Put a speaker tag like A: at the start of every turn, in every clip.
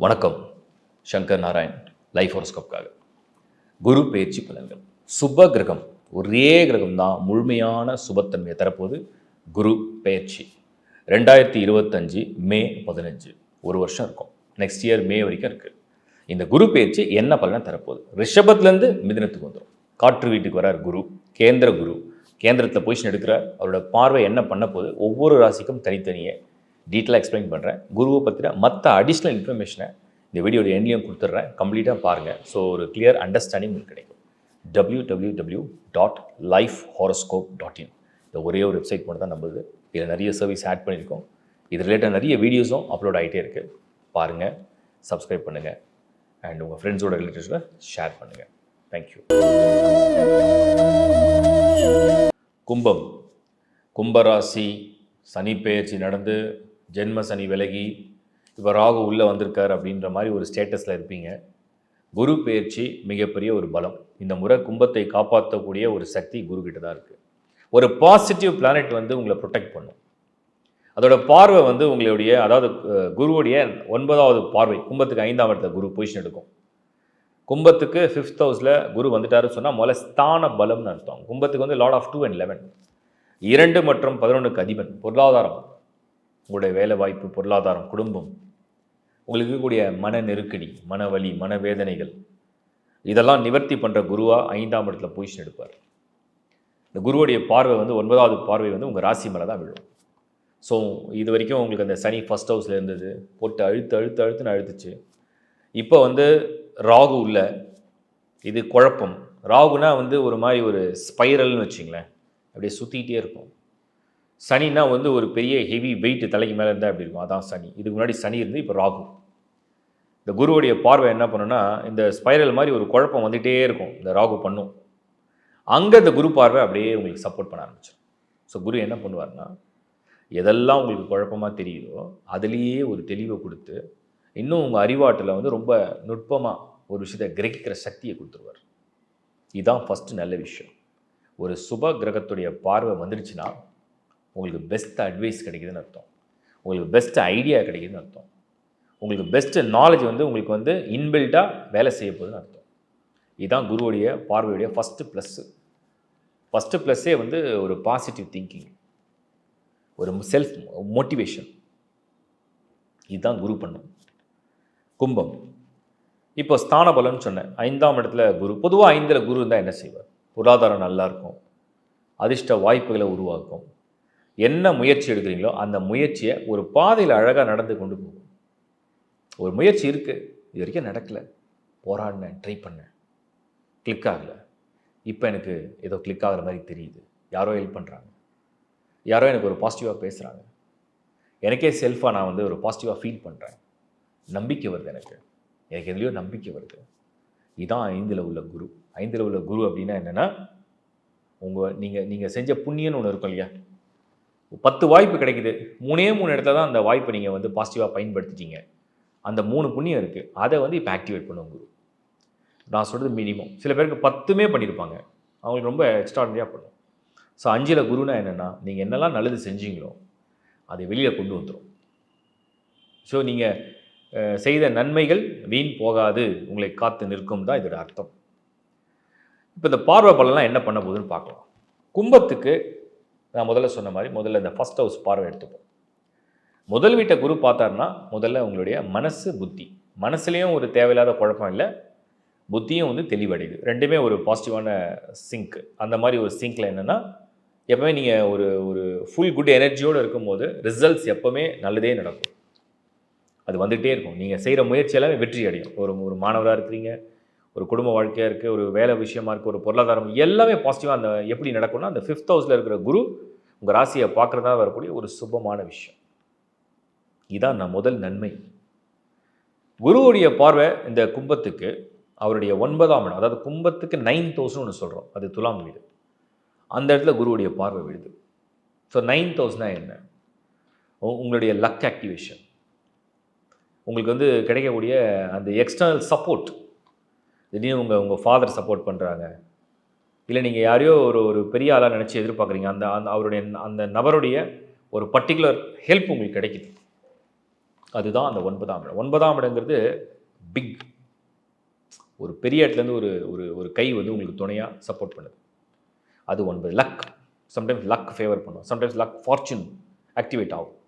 A: வணக்கம். சங்கர் நாராயண், லைஃப் ஹோரோஸ்கோப்காக. குரு பெயர்ச்சி பலன்கள். சுப கிரகம், ஒரே கிரகம் தான் முழுமையான சுபத்தன்மையை தரப்போது. குரு பெயர்ச்சி 2025 மே 15, ஒரு வருஷம் இருக்கும். நெக்ஸ்ட் இயர் மே வரைக்கும் இருக்குது. இந்த குரு பெயர்ச்சி என்ன பலனை தரப்போகுது? ரிஷபத்துலேருந்து மிதுனத்துக்கு வந்துடும். காற்று வீட்டுக்கு வரார் குரு, கேந்திர குரு. கேந்திரத்தில் பொசிஷன் எடுக்கிறார். அவரோட பார்வை என்ன பண்ண போகுது? ஒவ்வொரு ராசிக்கும் தனித்தனியே டீட்டெயிலாக எக்ஸ்பிளைன் பண்ணுறேன். குருவை பற்றின மற்ற அடிஷ்னல் இன்ஃபர்மேஷனை இந்த வீடியோட எண்ணிலையும் கொடுத்துட்றேன். கம்ப்ளீட்டாக பாருங்கள். ஸோ ஒரு கிளியர் அண்டர்ஸ்டாண்டிங் உங்களுக்கு கிடைக்கும். www.lifehoroscope.in இந்த ஒரே ஒரு வெப்சைட் மட்டும் தான் நம்புது. இதில் நிறைய சர்வீஸ் ஆட் பண்ணியிருக்கோம். இது ரிலேட்டட் நிறைய வீடியோஸும் அப்லோட் ஆகிட்டே இருக்குது. பாருங்கள், சப்ஸ்கிரைப் பண்ணுங்கள், அண்ட் உங்கள் ஃப்ரெண்ட்ஸோட ரிலேட்டிவ்ஸோட ஷேர் பண்ணுங்கள். தேங்க்யூ. கும்பம். கும்பராசி சனி பெயர்ச்சி நடந்து ஜென்ம சனி விலகி இப்போ ராகு உள்ளே வந்திருக்கார் அப்படின்ற மாதிரி ஒரு ஸ்டேட்டஸில் இருப்பீங்க. குரு பெயர்ச்சி மிகப்பெரிய ஒரு பலம். இந்த முறை கும்பத்தை காப்பாற்றக்கூடிய ஒரு சக்தி குரு கிட்ட தான் இருக்குது. ஒரு பாசிட்டிவ் பிளானட் வந்து உங்களை ப்ரொடெக்ட் பண்ணும். அதோட பார்வை வந்து உங்களுடைய, அதாவது குருவுடைய 9வது பார்வை கும்பத்துக்கு 5ஆம் இடத்துல குரு பொசிஷன் எடுக்கும். கும்பத்துக்கு 5th ஹவுஸில் குரு வந்துட்டாருன்னு சொன்னால் முதல்ல ஸ்தான பலம்னு அர்த்தம். கும்பத்துக்கு வந்து லார்ட் ஆஃப் 2 and 11, 2 மற்றும் 11க்கு அதிபன். பொருளாதாரம், உங்களுடைய வேலை வாய்ப்பு, பொருளாதாரம், குடும்பம், உங்களுக்கு இருக்கக்கூடிய மன நெருக்கடி, மனவலி, மனவேதனைகள், இதெல்லாம் நிவர்த்தி பண்ணுற குருவாக 5ஆம் இடத்துல பொசிஷன் எடுப்பார். இந்த குருவுடைய பார்வை வந்து 9வது பார்வை வந்து உங்கள் ராசி மேலே தான் விழும். ஸோ இது வரைக்கும் உங்களுக்கு அந்த சனி ஃபஸ்ட் ஹவுஸில் இருந்தது, போட்டு அழுத்துன்னு அழுத்துச்சு. இப்போ வந்து ராகு உள்ள, இது குழப்பம். ராகுனா வந்து ஒரு மாதிரி ஒரு ஸ்பைரல்னு வச்சிங்களேன், அப்படியே சுற்றிக்கிட்டே இருக்கும். சனின்னா வந்து ஒரு பெரிய ஹெவி வெயிட் தலைக்கு மேலே இருந்தால் அப்படி இருக்கும், அதான் சனி. இதுக்கு முன்னாடி சனி இருந்து இப்போ ராகு. இந்த குருவுடைய பார்வை என்ன பண்ணுன்னா, இந்த ஸ்பைரல் மாதிரி ஒரு குழப்பம் வந்துகிட்டே இருக்கும், இந்த ராகு பண்ணும். அங்கே இந்த குரு பார்வை அப்படியே உங்களுக்கு சப்போர்ட் பண்ண ஆரம்பிச்சிடும். ஸோ குரு என்ன பண்ணுவார்னா, எதெல்லாம் உங்களுக்கு குழப்பமாக தெரியுதோ அதுலேயே ஒரு தெளிவை கொடுத்து, இன்னும் உங்கள் அறிவாட்டில் வந்து ரொம்ப நுட்பமாக ஒரு விஷயத்தை கிரகிக்கிற சக்தியை கொடுத்துருவார். இதுதான் ஃபஸ்ட்டு நல்ல விஷயம். ஒரு சுப கிரகத்துடைய பார்வை வந்துடுச்சுன்னா உங்களுக்கு பெஸ்ட் அட்வைஸ் கிடைக்குதுன்னு அர்த்தம், உங்களுக்கு பெஸ்ட் ஐடியா கிடைக்குதுன்னு அர்த்தம், உங்களுக்கு பெஸ்ட்டு நாலேஜ் வந்து உங்களுக்கு வந்து இன்பில்ட்டாக வேலை செய்ய போகுதுன்னு அர்த்தம். இதுதான் குருவுடைய பார்வையுடைய ஃபஸ்ட்டு ப்ளஸ்ஸு. ஃபஸ்ட்டு ப்ளஸ்ஸே வந்து ஒரு பாசிட்டிவ் திங்கிங், ஒரு செல்ஃப் மோட்டிவேஷன். இதுதான் குரு பண்ணும். கும்பம். இப்போ ஸ்தான பலன்னு சொன்னேன், 5ஆம் இடத்துல குரு. பொதுவாக 5ல் குரு இருந்தால் என்ன செய்வார்? பொருளாதாரம் நல்லாயிருக்கும், அதிர்ஷ்ட வாய்ப்புகளை உருவாக்கும். என்ன முயற்சி எடுக்கிறீங்களோ அந்த முயற்சியை ஒரு பாதையில் அழகாக நடந்து கொண்டு போகும். ஒரு முயற்சி இருக்குது, இது வரைக்கும் நடக்கலை, போராடினேன், ட்ரை பண்ணேன், கிளிக் ஆகலை, இப்போ எனக்கு ஏதோ கிளிக் ஆகிற மாதிரி தெரியுது, யாரோ ஹெல்ப் பண்ணுறாங்க, யாரோ எனக்கு ஒரு பாசிட்டிவாக பேசுகிறாங்க, எனக்கே செல்ஃபாக நான் வந்து ஒரு பாசிட்டிவாக ஃபீல் பண்ணுறேன், நம்பிக்கை வருது, எனக்கு எதுலேயோ நம்பிக்கை வருது. இதுதான் 5ல் உள்ள குரு. 5ல் உள்ள குரு அப்படின்னா என்னென்னா, நீங்கள் செஞ்ச புண்ணியன்னு ஒன்று இருக்கும் இல்லையா, 10 வாய்ப்பு கிடைக்குது, 3 இடத்துல தான் அந்த வாய்ப்பை நீங்கள் வந்து பாசிட்டிவாக பயன்படுத்திட்டீங்க. அந்த 3 புண்ணியம் இருக்குது, அதை வந்து இப்போ ஆக்டிவேட் பண்ணுவோம் குரு. நான் சொல்கிறது மினிமம். சில பேருக்கு 10மே பண்ணியிருப்பாங்க, அவங்களுக்கு ரொம்ப எக்ஸ்ட்ராடனரியாக பண்ணும். ஸோ 5ல் குருனா என்னென்னா, நீங்கள் என்னெல்லாம் நல்லது செஞ்சீங்களோ அதை வெளியில் கொண்டு வந்துடும். ஸோ நீங்கள் செய்த நன்மைகள் வீண் போகாது, உங்களை காத்து நிற்கும் தான் இதோட அர்த்தம். இப்போ இந்த பார்வை பலன்லாம் என்ன பண்ண போகுதுன்னு பார்க்கலாம். கும்பத்துக்கு நான் முதல்ல சொன்ன மாதிரி முதல்ல இந்த ஃபஸ்ட் ஹவுஸ் பார்வை எடுத்துப்போம். முதல் வீட்டை குரு பார்த்தாருன்னா முதல்ல உங்களுடைய மனசு, புத்தி. மனசுலேயும் ஒரு தேவையில்லாத குழப்பம் இல்லை, புத்தியும் வந்து தெளிவடையுது. ரெண்டுமே ஒரு பாசிட்டிவான சிங்க். அந்த மாதிரி ஒரு சிங்கில் என்னென்னா, எப்போவுமே நீங்கள் ஒரு ஃபுல் குட் எனர்ஜியோடு இருக்கும்போது ரிசல்ட்ஸ் எப்போவுமே நல்லதே நடக்கும், அது வந்துகிட்டே இருக்கும். நீங்கள் செய்கிற முயற்சி எல்லாமே வெற்றி அடையும். ஒரு மாணவராக இருக்கிறீங்க, ஒரு குடும்ப வாழ்க்கையாக இருக்குது, ஒரு வேலை விஷயமா இருக்குது, ஒரு பொருளாதாரம், எல்லாமே பாசிட்டிவாக அந்த எப்படி நடக்கும்னா, அந்த 5th ஹவுஸில் இருக்கிற குரு உங்கள் ராசியை பார்க்குறதா வரக்கூடிய ஒரு சுபமான விஷயம். இதுதான் முதல் நன்மை. குருவுடைய பார்வை இந்த கும்பத்துக்கு அவருடைய 9ஆம் இடம், அதாவது கும்பத்துக்கு 9th ஹவுஸ்னு ஒன்று சொல்கிறோம், அது துலாம் வீடு. அந்த இடத்துல குருவுடைய பார்வை விழுது. ஸோ 9th ஹவுஸ்னால் என்ன? உங்களுடைய லக் ஆக்டிவேஷன், உங்களுக்கு வந்து கிடைக்கக்கூடிய அந்த எக்ஸ்டர்னல் சப்போர்ட். திடீர்னு உங்கள் ஃபாதர் சப்போர்ட் பண்ணுறாங்க, இல்லை நீங்கள் யாரையோ ஒரு பெரிய ஆளாக நினச்சி எதிர்பார்க்குறீங்க, அந்த அவருடைய அந்த நபருடைய ஒரு பர்டிகுலர் ஹெல்ப் உங்களுக்கு கிடைக்குது. அதுதான் அந்த 9ஆம் இடம். 9ஆம் இடங்கிறது பிக், ஒரு பெரிய இடத்துலேருந்து ஒரு ஒரு ஒரு கை வந்து உங்களுக்கு துணையாக சப்போர்ட் பண்ணுது. அது 9. லக், சம்டைம்ஸ் லக் ஃபேவர் பண்ணும், சம்டைம்ஸ் லக் ஃபார்ச்சூன் ஆக்டிவேட் ஆகும்.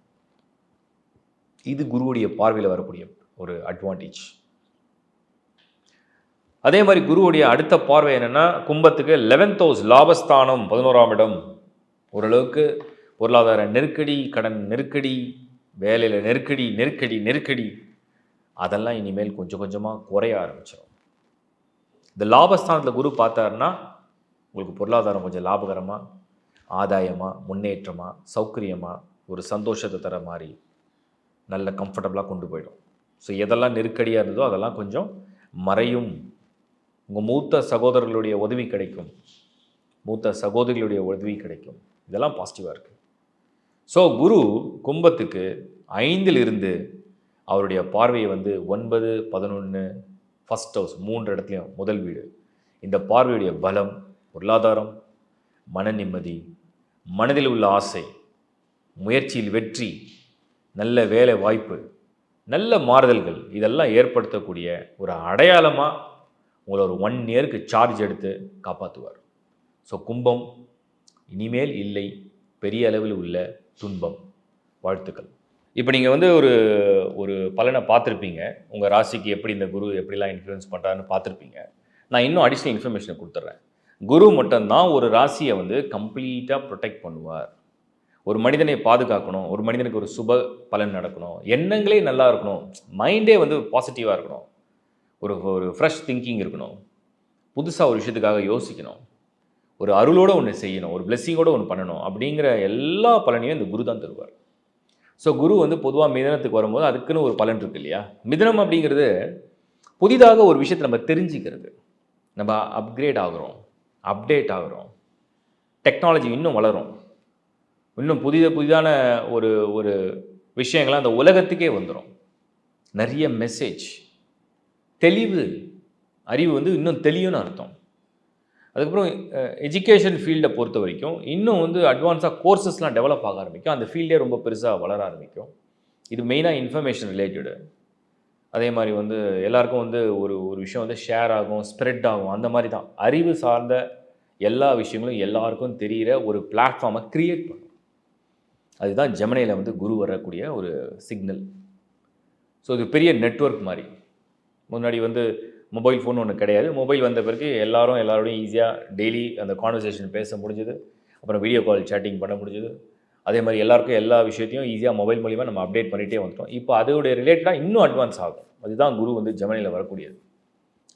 A: இது குருவுடைய பார்வையில் வரக்கூடிய ஒரு அட்வான்டேஜ். அதே மாதிரி குருவுடைய அடுத்த பார்வை என்னென்னா, கும்பத்துக்கு 11th ஹவுஸ், லாபஸ்தானம், 11ஆம் இடம். ஓரளவுக்கு பொருளாதார நெருக்கடி, கடன் நெருக்கடி, வேலையில் நெருக்கடி நெருக்கடி நெருக்கடி அதெல்லாம் இனிமேல் கொஞ்சம் கொஞ்சமாக குறைய ஆரம்பிச்சிடும். இந்த லாபஸ்தானத்தில் குரு பார்த்தாருன்னா உங்களுக்கு பொருளாதாரம் கொஞ்சம் லாபகரமாக, ஆதாயமாக, முன்னேற்றமாக, சௌகரியமாக, ஒரு சந்தோஷத்தை தர மாதிரி நல்ல கம்ஃபர்டபுளாக கொண்டு போயிடும். ஸோ எதெல்லாம் நெருக்கடியாக இருந்ததோ அதெல்லாம் கொஞ்சம் மறையும். உங்கள் மூத்த சகோதரர்களுடைய உதவி கிடைக்கும், மூத்த சகோதரிகளுடைய உதவி கிடைக்கும். இதெல்லாம் பாசிட்டிவாக இருக்குது. ஸோ குரு கும்பத்துக்கு 5ல் இருந்து அவருடைய பார்வையை வந்து 9, 11, ஃபஸ்ட் ஹவுஸ், 3 இடத்துலையும் முதல் வீடு. இந்த பார்வையுடைய பலம், பொருளாதாரம், மன நிம்மதி, மனதில் உள்ள ஆசை, முயற்சியில் வெற்றி, நல்ல வேலை வாய்ப்பு, நல்ல மாறுதல்கள், இதெல்லாம் ஏற்படுத்தக்கூடிய ஒரு அடையாளமாக உங்களை ஒரு 1 இயருக்கு சார்ஜ் எடுத்து காப்பாற்றுவார். ஸோ கும்பம் இனிமேல் இல்லை பெரிய அளவில் உள்ள துன்பம். வாழ்த்துக்கள். இப்போ நீங்கள் வந்து ஒரு ஒரு பலனை பார்த்துருப்பீங்க, உங்கள் ராசிக்கு எப்படி இந்த குரு எப்படிலாம் இன்ஃப்ளூயன்ஸ் பண்ணுறாருன்னு பார்த்துருப்பீங்க. நான் இன்னும் அடிஷ்னல் இன்ஃபர்மேஷனை கொடுத்துட்றேன். குரு மட்டும்தான் ஒரு ராசியை வந்து கம்ப்ளீட்டாக ப்ரொடெக்ட் பண்ணுவார். ஒரு மனிதனை பாதுகாக்கணும், ஒரு மனிதனுக்கு ஒரு சுப பலன் நடக்கணும், எண்ணங்களே நல்லா இருக்கணும், மைண்டே வந்து பாசிட்டிவாக இருக்கணும், ஒரு ஒரு ஃப்ரெஷ் திங்கிங் இருக்கணும், புதுசாக ஒரு விஷயத்துக்காக யோசிக்கணும், ஒரு அருளோடு ஒன்று செய்யணும், ஒரு பிளெஸ்ஸிங்கோடு ஒன்று பண்ணணும், அப்படிங்கிற எல்லா பலனையும் இந்த குரு தான் தருவார். ஸோ குரு வந்து பொதுவாக மிதனத்துக்கு வரும்போது அதுக்குன்னு ஒரு பலன் இருக்குது இல்லையா. மிதனம் அப்படிங்கிறது புதிதாக ஒரு விஷயத்தை நம்ம தெரிஞ்சுக்கிறது, நம்ம அப்கிரேட் ஆகிறோம், அப்டேட் ஆகிறோம், டெக்னாலஜி இன்னும் வளரும், இன்னும் புதிதான ஒரு ஒரு விஷயங்கள்லாம் அந்த உலகத்துக்கே வந்துடும். நிறைய மெசேஜ், தெளிவு, அறிவு வந்து இன்னும் தெளிவுன்னு அர்த்தம். அதுக்கப்புறம் எஜுகேஷன் ஃபீல்டை பொறுத்த வரைக்கும் இன்னும் வந்து அட்வான்ஸாக கோர்சஸ்லாம் டெவலப் ஆக ஆரம்பிக்கும், அந்த ஃபீல்டே ரொம்ப பெருசாக வளர ஆரம்பிக்கும். இது மெயினாக இன்ஃபர்மேஷன் ரிலேட்டடு. அதே மாதிரி வந்து எல்லாருக்கும் வந்து ஒரு ஒரு விஷயம் வந்து ஷேர் ஆகும், ஸ்ப்ரெட் ஆகும், அந்த மாதிரி தான் அறிவு சார்ந்த எல்லா விஷயங்களும் எல்லாருக்கும் தெரிகிற ஒரு பிளாட்ஃபார்மை க்ரியேட் பண்ணும். அதுதான் ஜெமினியில் வந்து குரு வரக்கூடிய ஒரு சிக்னல். ஸோ இது பெரிய நெட்வொர்க் மாதிரி. முன்னாடி வந்து மொபைல் ஃபோன் ஒன்று கிடையாது, மொபைல் வந்த பிறகு எல்லாரோடையும் ஈஸியாக டெய்லி அந்த கான்வர்சேஷன் பேச முடிஞ்சுது, அப்புறம் வீடியோ கால் சேட்டிங் பண்ண முடிஞ்சுது. அதே மாதிரி எல்லாருக்கும் எல்லா விஷயத்தையும் ஈஸியாக மொபைல் மூலிமா நம்ம அப்டேட் பண்ணிகிட்டே வந்துட்டோம். இப்போ அதோடைய ரிலேட்டடாக இன்னும் அட்வான்ஸ் ஆகும். அதுதான் குரு வந்து ஜெமினியில் வரக்கூடியது.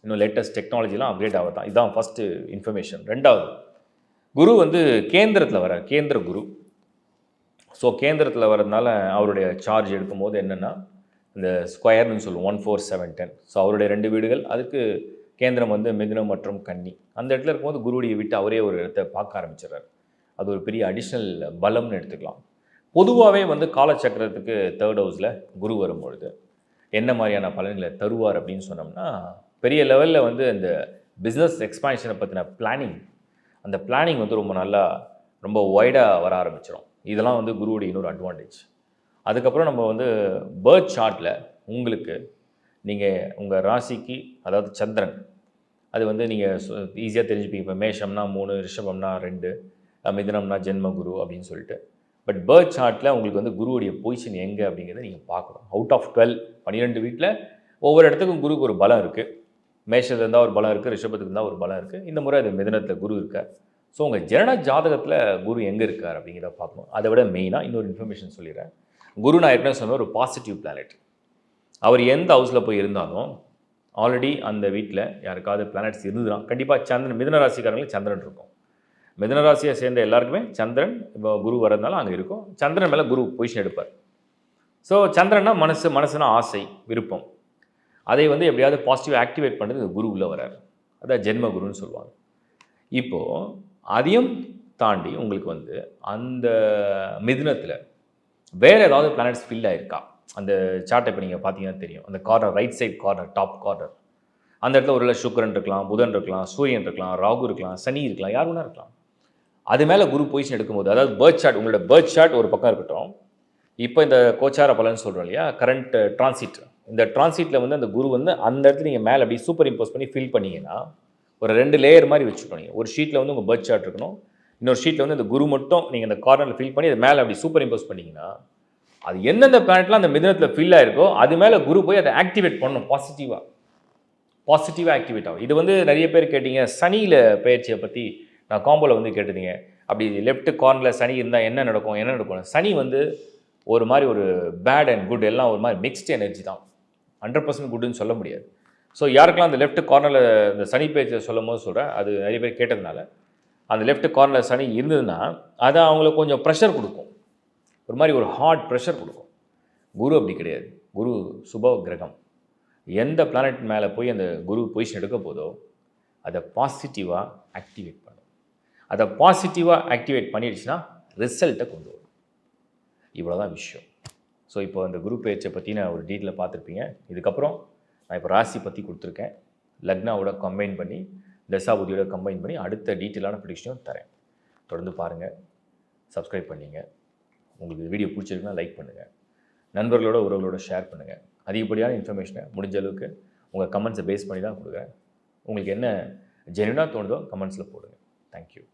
A: இன்னும் லேட்டஸ்ட் டெக்னாலஜிலாம் அப்டேட் ஆகத்தான். இதுதான் ஃபஸ்ட்டு இன்ஃபர்மேஷன். 2வது, குரு வந்து கேந்திரத்தில் வர, கேந்திர குரு. ஸோ கேந்திரத்தில் வரதுனால அவருடைய சார்ஜ் எடுக்கும்போது என்னென்னா இந்த ஸ்கொயர்னு சொல்லுவோம், 1, 4, 7, 10. ஸோ அவருடைய 2 வீடுகள், அதுக்கு கேந்திரம் வந்து மிதுனம் மற்றும் கன்னி. அந்த இடத்துல இருக்கும்போது குருவுடைய விட்டு அவரே ஒரு இடத்த பார்க்க ஆரம்பிச்சிடறாரு. அது ஒரு பெரிய அடிஷ்னல் பலம்னு எடுத்துக்கலாம். பொதுவாகவே வந்து காலச்சக்கரத்துக்கு 3rd ஹவுஸில் குரு வரும்பொழுது என்ன மாதிரியான பலன்களை தருவார் அப்படின்னு சொன்னோம்னா, பெரிய லெவலில் வந்து இந்த பிஸ்னஸ் எக்ஸ்பான்ஷனை பற்றின பிளானிங், அந்த பிளானிங் வந்து ரொம்ப நல்லா, ரொம்ப வைடாக வர ஆரம்பிச்சிடும். இதெல்லாம் வந்து குருவுடைய இன்னொரு அட்வான்டேஜ். அதுக்கப்புறம் நம்ம வந்து பர்த் சார்ட்டில் உங்களுக்கு நீங்கள் உங்கள் ராசிக்கு, அதாவது சந்திரன், அது வந்து நீங்கள் ஈஸியாக தெரிஞ்சுப்பீங்க. இப்போ மேஷம்னா 3, ரிஷபம்னா 2, மிதுனம்னா ஜென்ம குரு அப்படின்னு சொல்லிட்டு. பட் பர்த் சார்ட்டில் உங்களுக்கு வந்து குருவுடைய பொசிஷன் எங்கே அப்படிங்கிறத நீங்கள் பார்க்கணும். அவுட் ஆஃப் 12 வீட்டில் ஒவ்வொரு இடத்துக்கும் குருக்கு ஒரு பலம் இருக்குது. மேஷத்தில் இருந்தால் ஒரு பலம் இருக்குது, ரிஷபத்துக்கு இருந்தால் ஒரு பலம் இருக்குது. இந்த முறை அது மிதுனத்தில் குரு இருக்கார். ஸோ உங்கள் ஜனன ஜாதகத்தில் குரு எங்கே இருக்கார் அப்படிங்கிறத பார்க்கணும். அதை விட மெயினாக இன்னொரு இன்ஃபர்மேஷன் சொல்லிடுறேன். குரு நான் ஏற்கனவே சொன்ன ஒரு பாசிட்டிவ் பிளானட். அவர் எந்த ஹவுஸில் போய் இருந்தாலும் ஆல்ரெடி அந்த வீட்டில் யாருக்காவது பிளானட்ஸ் இருந்துதுன்னா கண்டிப்பாக சந்திரன், மிதுன ராசிக்காரங்களுக்கு சந்திரன் இருக்கும். மிதுன ராசியை சேர்ந்த எல்லாருக்குமே சந்திரன், இப்போ குரு வரதுனால அங்கே இருக்கும். சந்திரன் மேலே குரு பொசிஷன் எடுப்பார். ஸோ சந்திரன்னா மனசுனா ஆசை, விருப்பம், அதை வந்து எப்படியாவது பாசிட்டிவ் ஆக்டிவேட் பண்ணுறது குரு உள்ளே வராரு. அதான் ஜென்ம குருன்னு சொல்லுவாங்க. இப்போது அதையும் தாண்டி உங்களுக்கு வந்து அந்த மிதுனத்தில் வேறு ஏதாவது பிளானட்ஸ் ஃபில் ஆகிருக்கா, அந்த சார்ட்டை இப்போ நீங்கள் பார்த்தீங்கன்னா தெரியும். அந்த corner, right side corner, top corner, அந்த இடத்துல ஒரு சுக்கிரன் இருக்கலாம், புதன் இருக்கலாம், சூரியன் இருக்கலாம், ராகு இருக்கலாம், சனி இருக்கலாம், யார் வேணா இருக்கலாம். அது மேலே குரு பொசிஷன் எடுக்கும்போது, அதாவது பர்த் சார்ட், உங்களோட பர்த் சார்ட் ஒரு பக்கம் இருக்கட்டும், இப்போ இந்த கோச்சார பலன் சொல்கிறோம் இல்லையா, கரண்ட் டிரான்சிட், இந்த டிரான்சிட்டில் வந்து அந்த குரு வந்து அந்த இடத்துல நீங்கள் மேலே அப்படி சூப்பர் இம்போஸ் பண்ணி ஃபில் பண்ணிங்கன்னா ஒரு 2 லேயர் மாதிரி வச்சுக்கணும். நீங்கள் ஒரு ஷீட்டில் வந்து உங்கள் பர்த் சார்ட் இருக்கணும், இன்னொரு ஷீட்டில் வந்து அந்த குரு மட்டும் நீங்கள் இந்த கார்னரில் ஃபில் பண்ணி அது மேலே அப்படி சூப்பர் இம்போஸ் பண்ணிங்கன்னா அது எந்தெந்த பிளானட்லாம் அந்த மிதனத்தில் ஃபில் ஆயிருக்கோ அது மேலே குரு போய் அதை ஆக்டிவேட் பண்ணணும். பாசிட்டிவாக ஆக்டிவேட் ஆகும். இது வந்து நிறைய பேர் கேட்டீங்க, சனியில் பயிற்சியை பற்றி நான் காம்போவில் வந்து கேட்டிருந்தீங்க. அப்படி லெஃப்ட் கார்னரில் சனி இருந்தால் என்ன நடக்கும். சனி வந்து ஒரு மாதிரி ஒரு பேட் அண்ட் குட் எல்லாம் ஒரு மாதிரி மிக்ஸ்டு எனர்ஜி தான், 100% குட்டுன்னு சொல்ல முடியாது. ஸோ யாருக்கெல்லாம் அந்த லெஃப்ட் கார்னரில் இந்த சனி பயிற்சியை சொல்லும் போது சொல்கிறேன், அது நிறைய பேர் கேட்டதுனால அந்த லெஃப்ட் கார்னரில் சனி இருந்ததுன்னா அது அவங்களுக்கு கொஞ்சம் ப்ரெஷர் கொடுக்கும், ஒரு மாதிரி ஒரு ஹார்ட் ப்ரெஷர் கொடுக்கும். குரு அப்படி கிடையாது. குரு சுப கிரகம். எந்த பிளானட் மேலே போய் அந்த குரு பொசிஷன் எடுக்க போதோ அதை பாசிட்டிவாக ஆக்டிவேட் பண்ணும். அதை பாசிட்டிவாக ஆக்டிவேட் பண்ணிடுச்சுன்னா ரிசல்ட்டை கொண்டு வரும். இவ்வளோதான் விஷயம். ஸோ இப்போ அந்த குரு பயிற்சியை பற்றின ஒரு டீட்டெயிலை பார்த்துருப்பீங்க. இதுக்கப்புறம் நான் இப்போ ராசி பற்றி கொடுத்துருக்கேன், லக்னாவோட கம்பைன் பண்ணி தசாபுதியோட கம்பைன் பண்ணி அடுத்த டீட்டெயிலான ப்ரெடிக்ஷனும் தரேன். தொடர்ந்து பாருங்கள், சப்ஸ்கிரைப் பண்ணிங்க. உங்களுக்கு வீடியோ பிடிச்சிருக்குன்னா லைக் பண்ணுங்கள், நண்பர்களோட உறவுகளோட ஷேர் பண்ணுங்கள். அதிகப்படியான இன்ஃபர்மேஷனை முடிஞ்ச அளவுக்கு உங்கள் கமெண்ட்ஸை பேஸ் பண்ணி தான் கொடுக்குறேன். உங்களுக்கு என்ன ஜென்யூனாக தோணுதோ கமெண்ட்ஸில் போடுங்க. தேங்க்யூ.